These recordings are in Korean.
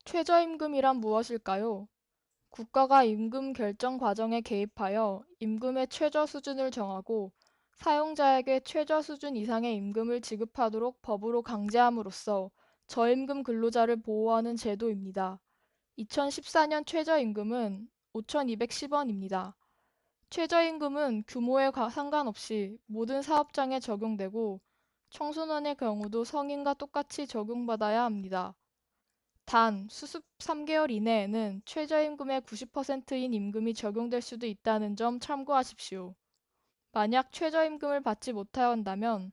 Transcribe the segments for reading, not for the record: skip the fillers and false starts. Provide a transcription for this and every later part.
최저임금이란 무엇일까요? 국가가 임금 결정 과정에 개입하여 임금의 최저 수준을 정하고 사용자에게 최저 수준 이상의 임금을 지급하도록 법으로 강제함으로써 저임금 근로자를 보호하는 제도입니다. 2014년 최저임금은 5,210원입니다. 최저임금은 규모에 상관없이 모든 사업장에 적용되고 청소년의 경우도 성인과 똑같이 적용받아야 합니다. 단, 수습 3개월 이내에는 최저임금의 90%인 임금이 적용될 수도 있다는 점 참고하십시오. 만약 최저임금을 받지 못한다면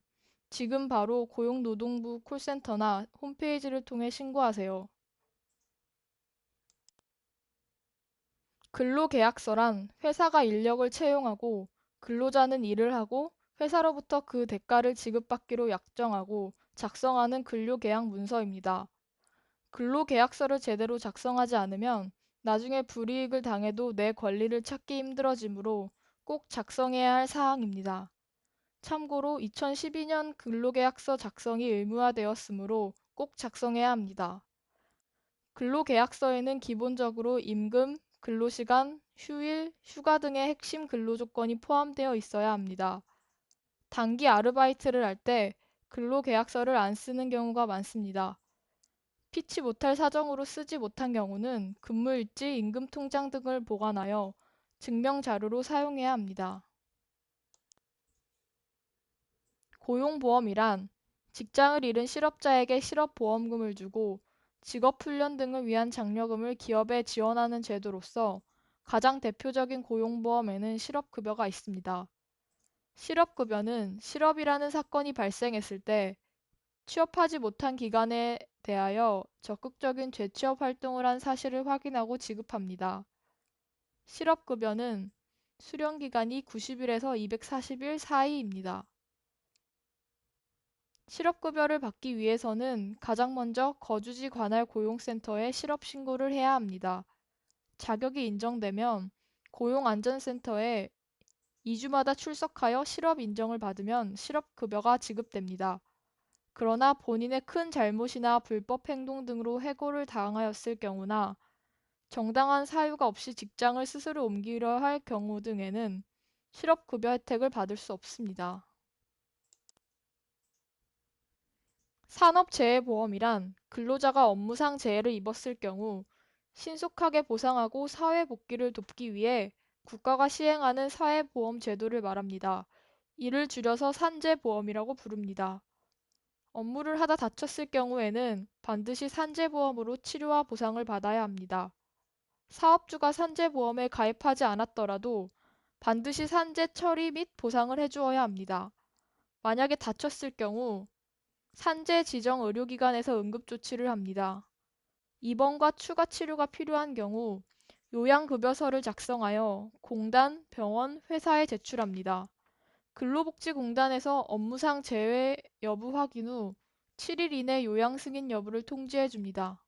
지금 바로 고용노동부 콜센터나 홈페이지를 통해 신고하세요. 근로계약서란 회사가 인력을 채용하고 근로자는 일을 하고 회사로부터 그 대가를 지급받기로 약정하고 작성하는 근로계약 문서입니다. 근로계약서를 제대로 작성하지 않으면 나중에 불이익을 당해도 내 권리를 찾기 힘들어지므로 꼭 작성해야 할 사항입니다. 참고로 2012년 근로계약서 작성이 의무화되었으므로 꼭 작성해야 합니다. 근로계약서에는 기본적으로 임금, 근로시간, 휴일, 휴가 등의 핵심 근로조건이 포함되어 있어야 합니다. 단기 아르바이트를 할 때 근로계약서를 안 쓰는 경우가 많습니다. 피치 못할 사정으로 쓰지 못한 경우는 근무일지, 임금통장 등을 보관하여 증명자료로 사용해야 합니다. 고용보험이란 직장을 잃은 실업자에게 실업보험금을 주고 직업훈련 등을 위한 장려금을 기업에 지원하는 제도로서 가장 대표적인 고용보험에는 실업급여가 있습니다. 실업급여는 실업이라는 사건이 발생했을 때 취업하지 못한 기간에 대하여 적극적인 재취업 활동을 한 사실을 확인하고 지급합니다. 실업급여는 수령기간이 90일에서 240일 사이입니다. 실업급여를 받기 위해서는 가장 먼저 거주지 관할 고용센터에 실업신고를 해야 합니다. 자격이 인정되면 고용안전센터에 2주마다 출석하여 실업 인정을 받으면 실업급여가 지급됩니다. 그러나 본인의 큰 잘못이나 불법 행동 등으로 해고를 당하였을 경우나 정당한 사유가 없이 직장을 스스로 옮기려 할 경우 등에는 실업급여 혜택을 받을 수 없습니다. 산업재해보험이란 근로자가 업무상 재해를 입었을 경우 신속하게 보상하고 사회복귀를 돕기 위해 국가가 시행하는 사회보험 제도를 말합니다. 이를 줄여서 산재보험이라고 부릅니다. 업무를 하다 다쳤을 경우에는 반드시 산재보험으로 치료와 보상을 받아야 합니다. 사업주가 산재보험에 가입하지 않았더라도 반드시 산재 처리 및 보상을 해주어야 합니다. 만약에 다쳤을 경우 산재 지정 의료기관에서 응급조치를 합니다. 입원과 추가 치료가 필요한 경우 요양급여서를 작성하여 공단, 병원, 회사에 제출합니다. 근로복지공단에서 업무상 재해 여부 확인 후 7일 이내 요양 승인 여부를 통지해 줍니다.